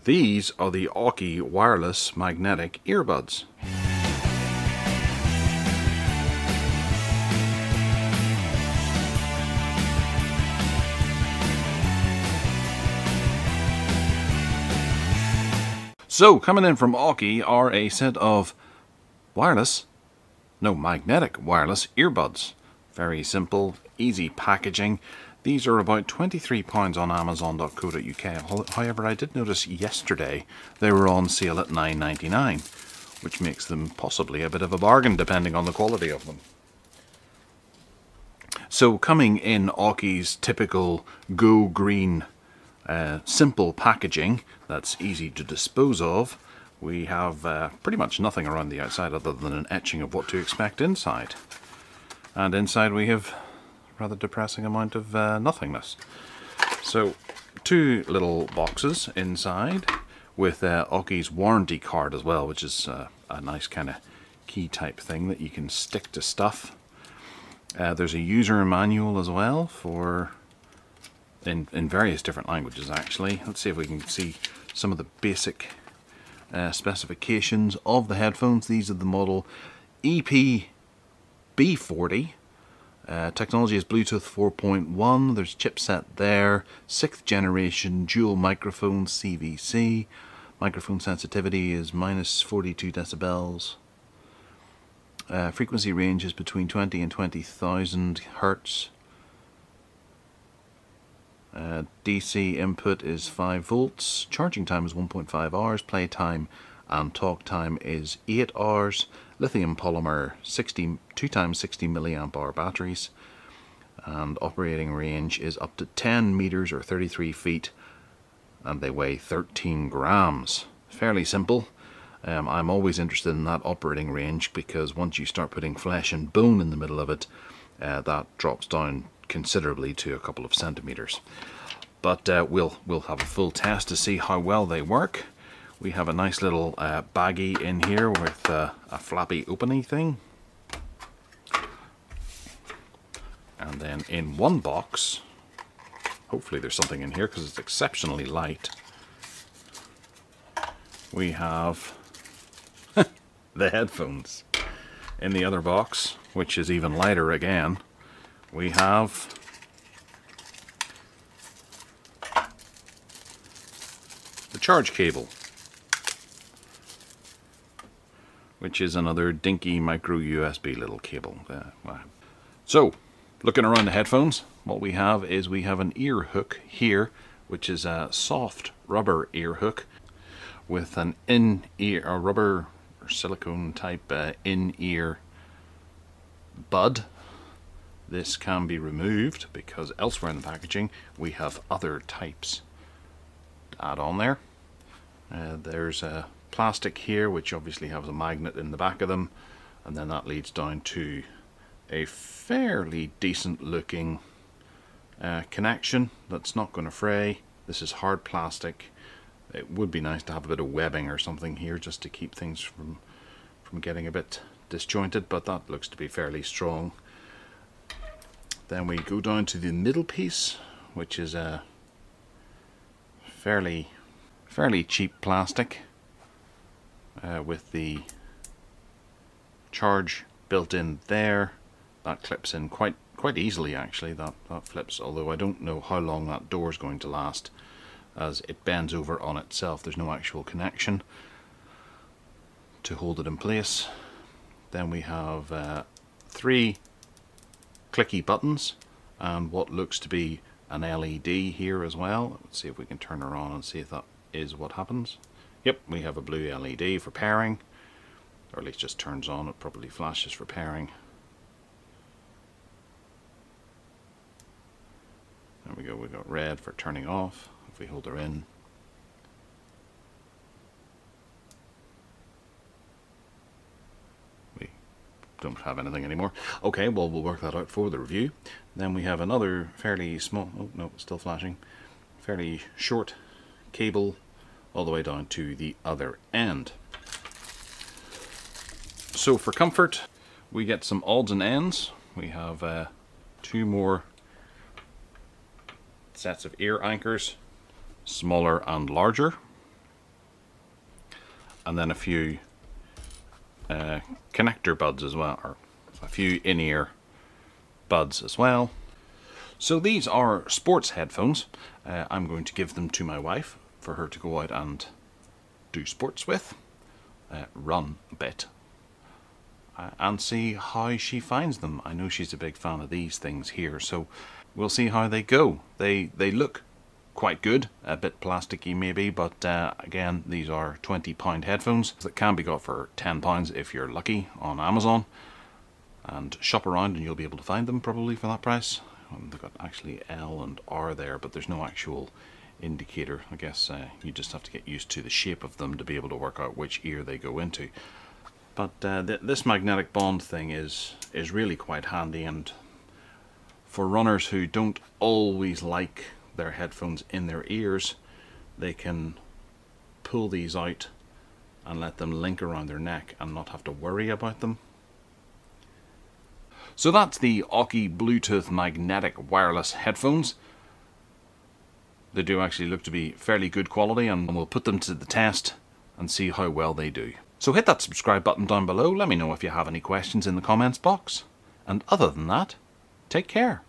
These are the Aukey Wireless Magnetic Earbuds. So, coming in from Aukey are a set of magnetic wireless earbuds. Very simple, easy packaging. These are about £23 on Amazon.co.uk. However, I did notice yesterday they were on sale at £9.99, which makes them possibly a bit of a bargain depending on the quality of them. So, coming in Aukey's typical go green simple packaging that's easy to dispose of, we have pretty much nothing around the outside other than an etching of what to expect inside. And inside we have a rather depressing amount of nothingness. So, two little boxes inside with Aukey's warranty card as well, which is a nice kind of key type thing that you can stick to stuff. There's a user manual as well for in various different languages actually. Let's see if we can see some of the basic specifications of the headphones. These are the model EP-B40. Technology is Bluetooth 4.1. There's chipset there. 6th generation dual microphone CVC. Microphone sensitivity is -42 decibels. Frequency range is between 20 and 20,000 hertz. DC input is 5 volts. Charging time is 1.5 hours. Play time and talk time is 8 hours. Lithium polymer 2 times 60 milliamp hour batteries, and operating range is up to 10 meters or 33 feet, and they weigh 13 grams. Fairly simple. I'm always interested in that operating range because once you start putting flesh and bone in the middle of it, that drops down considerably to a couple of centimeters. But we'll have a full test to see how well they work. We have a nice little baggie in here with a flappy opening thing. And then in one box, hopefully there's something in here because it's exceptionally light, we have the headphones. In the other box, which is even lighter again, we have the charge cable, which is another dinky micro USB little cable. So, looking around the headphones, what we have is we have an ear hook here, which is a soft rubber ear hook with an in-ear, a rubber or silicone type in-ear bud. This can be removed because elsewhere in the packaging we have other types to add on there. There's a plastic here which obviously has a magnet in the back of them, and then that leads down to a fairly decent looking connection that's not going to fray. This is hard plastic. It would be nice to have a bit of webbing or something here just to keep things from getting a bit disjointed, but that looks to be fairly strong. Then we go down to the middle piece, which is a fairly cheap plastic with the charge built in there. That clips in quite easily actually. That flips, although I don't know how long that door is going to last as it bends over on itself. There's no actual connection to hold it in place. Then we have 3 clicky buttons and what looks to be an LED here as well. Let's see if we can turn her on and see if that is what happens. Yep, we have a blue LED for pairing, or at least just turns on. It probably flashes for pairing. There we go, we got red for turning off if we hold her in. Don't have anything anymore. Okay, well, we'll work that out for the review. Then we have another fairly small, oh no, it's still flashing, fairly short cable all the way down to the other end. So for comfort, we get some odds and ends. We have 2 more sets of ear anchors, smaller and larger. and then a few connector buds as well, or a few in-ear buds as well. So these are sports headphones. I'm going to give them to my wife for her to go out and do sports with, run a bit, and see how she finds them. I know she's a big fan of these things here, so we'll see how they go. They look quite good, a bit plasticky maybe, but again, these are £20 headphones that can be got for £10 if you're lucky on Amazon. And shop around and you'll be able to find them probably for that price. They've got actually L and R there, but there's no actual indicator. I guess you just have to get used to the shape of them to be able to work out which ear they go into. But this magnetic bond thing is really quite handy, and for runners who don't always like their headphones in their ears, they can pull these out and let them link around their neck and not have to worry about them. So that's the Aukey Bluetooth Magnetic Wireless Headphones. They do actually look to be fairly good quality, and we'll put them to the test and see how well they do. So hit that subscribe button down below, let me know if you have any questions in the comments box. And other than that, take care.